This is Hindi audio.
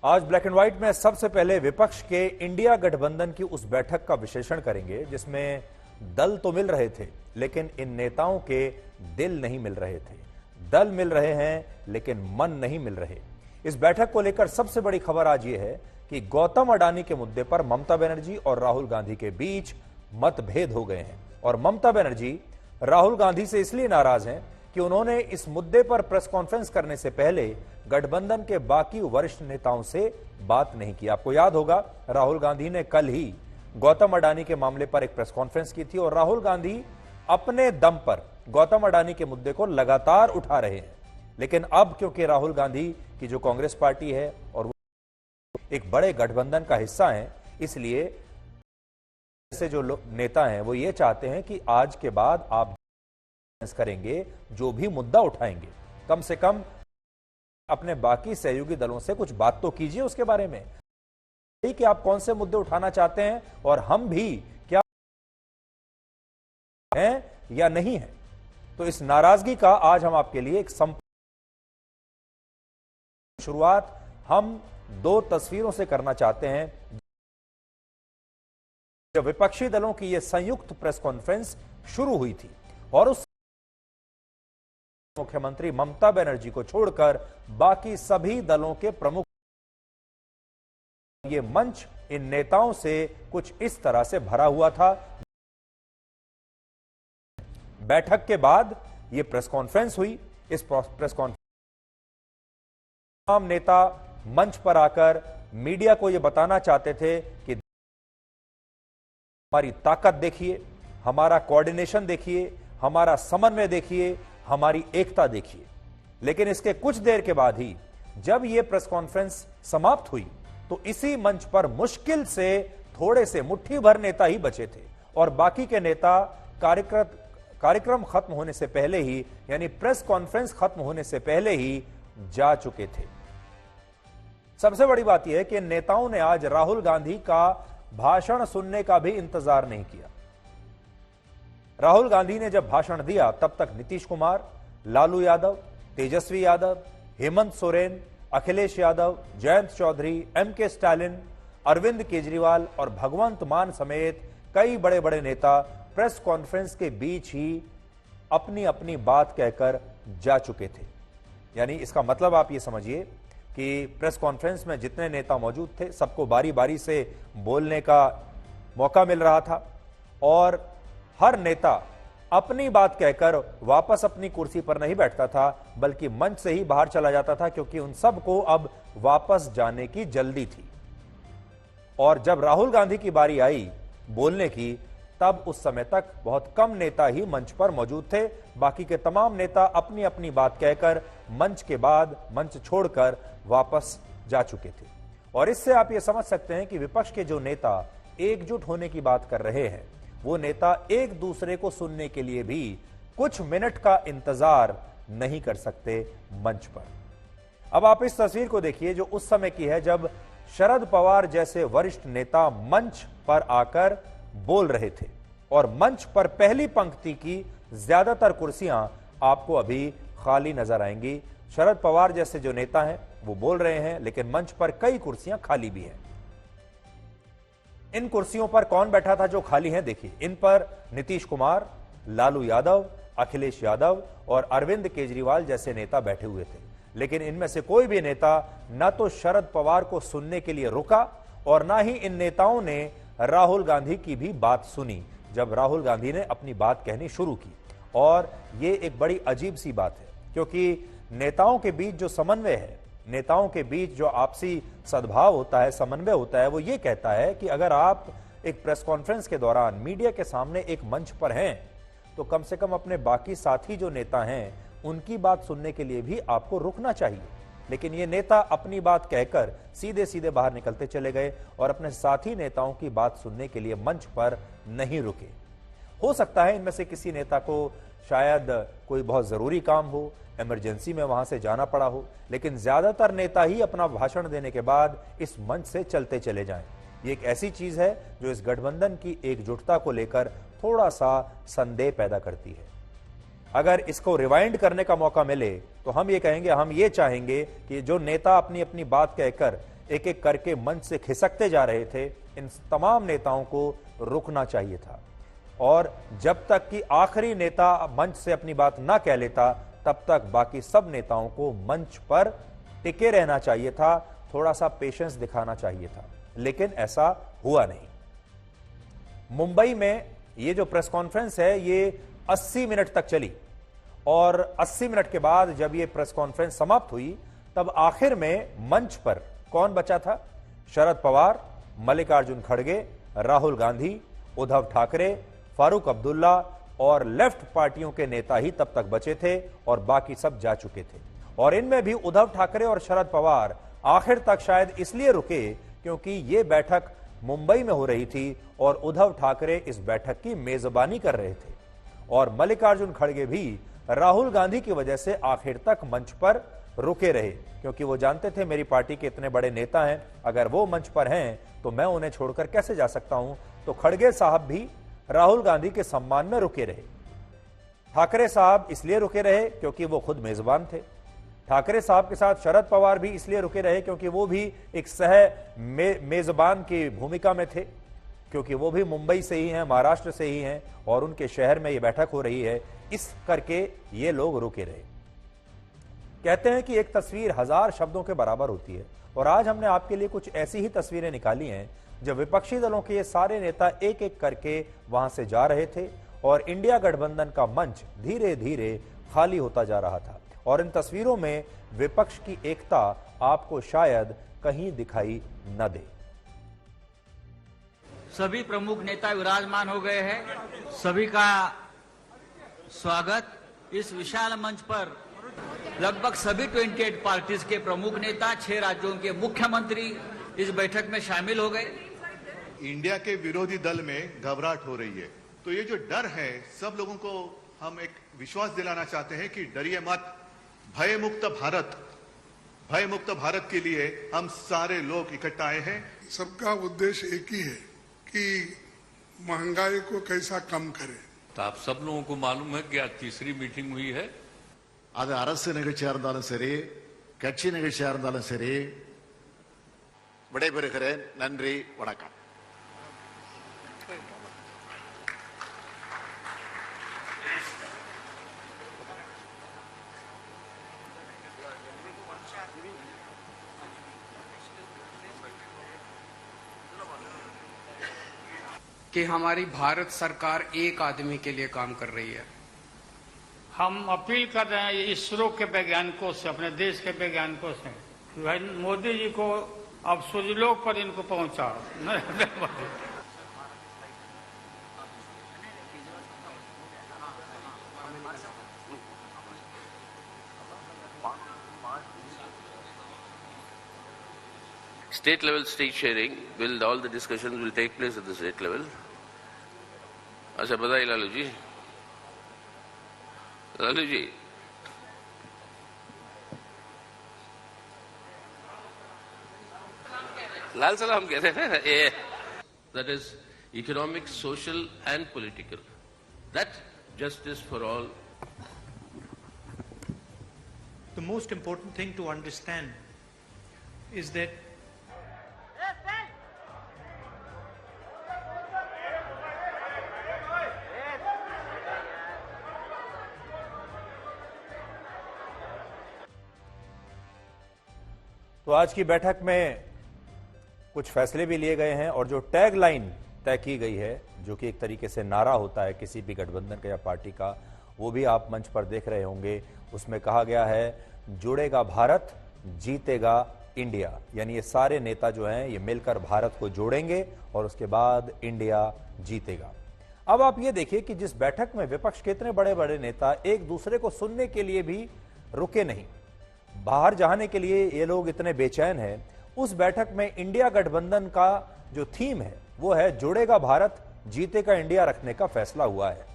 आज ब्लैक एंड व्हाइट में सबसे पहले विपक्ष के इंडिया गठबंधन की उस बैठक का विश्लेषण करेंगे जिसमें दल तो मिल रहे थे लेकिन इन नेताओं के दिल नहीं मिल रहे थे। दल मिल रहे हैं लेकिन मन नहीं मिल रहे। इस बैठक को लेकर सबसे बड़ी खबर आज यह है कि गौतम अडानी के मुद्दे पर ममता बनर्जी और राहुल गांधी के बीच मतभेद हो गए हैं और ममता बनर्जी राहुल गांधी से इसलिए नाराज हैं कि उन्होंने इस मुद्दे पर प्रेस कॉन्फ्रेंस करने से पहले गठबंधन के बाकी वरिष्ठ नेताओं से बात नहीं की। आपको याद होगा राहुल गांधी ने कल ही गौतम अडानी के मामले पर एक प्रेस कॉन्फ्रेंस की थी और राहुल गांधी अपने दम पर गौतम अडानी के मुद्दे को लगातार उठा रहे हैं। लेकिन अब क्योंकि राहुल गांधी की जो कांग्रेस पार्टी है और वो एक बड़े गठबंधन का हिस्सा है, इसलिए से जो नेता हैं वो ये चाहते हैं कि आज के बाद आप करेंगे, जो भी मुद्दा उठाएंगे कम से कम अपने बाकी सहयोगी दलों से कुछ बात तो कीजिए उसके बारे में कि आप कौन से मुद्दे उठाना चाहते हैं और हम भी क्या हैं या नहीं है। तो इस नाराजगी का आज हम आपके लिए एक शुरुआत हम दो तस्वीरों से करना चाहते हैं। जब विपक्षी दलों की यह संयुक्त प्रेस कॉन्फ्रेंस शुरू हुई थी और उस मुख्यमंत्री ममता बनर्जी को छोड़कर बाकी सभी दलों के प्रमुख ये मंच इन नेताओं से कुछ इस तरह से भरा हुआ था। बैठक के बाद ये प्रेस कॉन्फ्रेंस हुई। इस प्रेस कॉन्फ्रेंस तमाम नेता मंच पर आकर मीडिया को यह बताना चाहते थे कि हमारी ताकत देखिए, हमारा कोऑर्डिनेशन देखिए, हमारा समन्वय देखिए, हमारी एकता देखिए। लेकिन इसके कुछ देर के बाद ही जब यह प्रेस कॉन्फ्रेंस समाप्त हुई तो इसी मंच पर मुश्किल से थोड़े से मुट्ठी भर नेता ही बचे थे और बाकी के नेता कार्यक्रम खत्म होने से पहले ही, यानी प्रेस कॉन्फ्रेंस खत्म होने से पहले ही जा चुके थे। सबसे बड़ी बात यह है कि नेताओं ने आज राहुल गांधी का भाषण सुनने का भी इंतजार नहीं किया। राहुल गांधी ने जब भाषण दिया तब तक नीतीश कुमार, लालू यादव, तेजस्वी यादव, हेमंत सोरेन, अखिलेश यादव, जयंत चौधरी, एमके स्टालिन, अरविंद केजरीवाल और भगवंत मान समेत कई बड़े बड़े नेता प्रेस कॉन्फ्रेंस के बीच ही अपनी अपनी बात कहकर जा चुके थे। यानी इसका मतलब आप ये समझिए कि प्रेस कॉन्फ्रेंस में जितने नेता मौजूद थे सबको बारी बारी से बोलने का मौका मिल रहा था और हर नेता अपनी बात कहकर वापस अपनी कुर्सी पर नहीं बैठता था बल्कि मंच से ही बाहर चला जाता था, क्योंकि उन सबको अब वापस जाने की जल्दी थी। और जब राहुल गांधी की बारी आई बोलने की तब उस समय तक बहुत कम नेता ही मंच पर मौजूद थे। बाकी के तमाम नेता अपनी अपनी बात कहकर मंच के बाद मंच छोड़कर वापस जा चुके थे। और इससे आप ये समझ सकते हैं कि विपक्ष के जो नेता एकजुट होने की बात कर रहे हैं वो नेता एक दूसरे को सुनने के लिए भी कुछ मिनट का इंतजार नहीं कर सकते मंच पर। अब आप इस तस्वीर को देखिए जो उस समय की है जब शरद पवार जैसे वरिष्ठ नेता मंच पर आकर बोल रहे थे और मंच पर पहली पंक्ति की ज्यादातर कुर्सियां आपको अभी खाली नजर आएंगी। शरद पवार जैसे जो नेता हैं वो बोल रहे हैं लेकिन मंच पर कई कुर्सियां खाली भी हैं। इन कुर्सियों पर कौन बैठा था जो खाली हैं? देखिए, इन पर नीतीश कुमार, लालू यादव, अखिलेश यादव और अरविंद केजरीवाल जैसे नेता बैठे हुए थे। लेकिन इनमें से कोई भी नेता न तो शरद पवार को सुनने के लिए रुका और न ही इन नेताओं ने राहुल गांधी की भी बात सुनी जब राहुल गांधी ने अपनी बात कहनी शुरू की। और ये एक बड़ी अजीब सी बात है क्योंकि नेताओं के बीच जो समन्वय है, नेताओं के बीच जो आपसी सद्भाव होता है, समन्वय होता है, वो ये कहता है कि अगर आप एक प्रेस कॉन्फ्रेंस के दौरान मीडिया के सामने एक मंच पर हैं तो कम से कम अपने बाकी साथी जो नेता हैं उनकी बात सुनने के लिए भी आपको रुकना चाहिए। लेकिन ये नेता अपनी बात कहकर सीधे सीधे बाहर निकलते चले गए और अपने साथी नेताओं की बात सुनने के लिए मंच पर नहीं रुके। हो सकता है इनमें से किसी नेता को शायद कोई बहुत जरूरी काम हो, इमरजेंसी में वहां से जाना पड़ा हो, लेकिन ज्यादातर नेता ही अपना भाषण देने के बाद इस मंच से चलते चले जाएं। ये एक ऐसी चीज है जो इस गठबंधन की एकजुटता को लेकर थोड़ा सा संदेह पैदा करती है। अगर इसको रिवाइंड करने का मौका मिले तो हम ये कहेंगे, हम ये चाहेंगे कि जो नेता अपनी अपनी बात कहकर एक एक करके मंच से खिसकते जा रहे थे, इन तमाम नेताओं को रुकना चाहिए था और जब तक कि आखिरी नेता मंच से अपनी बात ना कह लेता तब तक बाकी सब नेताओं को मंच पर टिके रहना चाहिए था, थोड़ा सा पेशेंस दिखाना चाहिए था, लेकिन ऐसा हुआ नहीं। मुंबई में ये जो प्रेस कॉन्फ्रेंस है ये 80 मिनट तक चली और 80 मिनट के बाद जब ये प्रेस कॉन्फ्रेंस समाप्त हुई तब आखिर में मंच पर कौन बचा था? शरद पवार, मल्लिकार्जुन खड़गे, राहुल गांधी, उद्धव ठाकरे, फारूक अब्दुल्ला और लेफ्ट पार्टियों के नेता ही तब तक बचे थे और बाकी सब जा चुके थे। और इनमें भी उद्धव ठाकरे और शरद पवार आखिर तक शायद इसलिए रुके क्योंकि यह बैठक मुंबई में हो रही थी और उद्धव ठाकरे इस बैठक की मेजबानी कर रहे थे और मल्लिकार्जुन खड़गे भी राहुल गांधी की वजह से आखिर तक मंच पर रुके रहे क्योंकि वो जानते थे मेरी पार्टी के इतने बड़े नेता हैं, अगर वो मंच पर हैं तो मैं उन्हें छोड़कर कैसे जा सकता हूं। तो खड़गे साहब भी राहुल गांधी के सम्मान में रुके रहे। ठाकरे साहब इसलिए रुके रहे क्योंकि वो खुद मेजबान थे। ठाकरे साहब के साथ शरद पवार भी इसलिए रुके रहे क्योंकि वो भी एक मेजबान की भूमिका में थे, क्योंकि वो भी मुंबई से ही हैं, महाराष्ट्र से ही हैं और उनके शहर में ये बैठक हो रही है, इस करके ये लोग रुके रहे। कहते हैं कि एक तस्वीर 1000 शब्दों के बराबर होती है और आज हमने आपके लिए कुछ ऐसी ही तस्वीरें निकाली हैं जब विपक्षी दलों के ये सारे नेता एक एक करके वहां से जा रहे थे और इंडिया गठबंधन का मंच धीरे धीरे खाली होता जा रहा था और इन तस्वीरों में विपक्ष की एकता आपको शायद कहीं दिखाई न दे। सभी प्रमुख नेता विराजमान हो गए हैं। सभी का स्वागत। इस विशाल मंच पर लगभग सभी 28 पार्टीज के प्रमुख नेता, 6 राज्यों के मुख्यमंत्री इस बैठक में शामिल हो गए। इंडिया के विरोधी दल में घबराहट हो रही है, तो ये जो डर है सब लोगों को हम एक विश्वास दिलाना चाहते हैं कि डरिए मत। भयमुक्त भारत के लिए हम सारे लोग इकट्ठा आए हैं। सबका उद्देश्य एक ही है कि महंगाई को कैसा कम करें। तो आप सब लोगों को मालूम है कि आज तीसरी मीटिंग हुई है। அது அரசு நிகழ்ச்சியா இருந்தாலும் சரி, கட்சி நிகழ்ச்சியா இருந்தாலும் சரி, விடைபெறுகிறேன். நன்றி, வணக்கம். कि हमारी भारत सरकार एक आदमी के लिए काम कर रही है। हम अपील कर रहे हैं इसरो के वैज्ञानिकों से, अपने देश के वैज्ञानिकों से, भाई मोदी जी को अब सूर्यलोक पर इनको पहुंचाओ। State level state sharing all the discussions will take place at the state level. अच्छा बताइए लालू जी। लाल सलाम कह रहे हैं। That is economic, social and political. That justice for all. The most important thing to understand is that तो आज की बैठक में कुछ फैसले भी लिए गए हैं और जो टैग लाइन तय की गई है, जो कि एक तरीके से नारा होता है किसी भी गठबंधन का या पार्टी का, वो भी आप मंच पर देख रहे होंगे। उसमें कहा गया है, जुड़ेगा भारत, जीतेगा इंडिया। यानी ये सारे नेता जो हैं ये मिलकर भारत को जोड़ेंगे और उसके बाद इंडिया जीतेगा। अब आप ये देखिए कि जिस बैठक में विपक्ष के इतने बड़े बड़े नेता एक दूसरे को सुनने के लिए भी रुके नहीं, बाहर जाने के लिए ये लोग इतने बेचैन हैं, उस बैठक में इंडिया गठबंधन का जो थीम है वो है जुड़ेगा भारत, जीतेगा इंडिया रखने का फैसला हुआ है।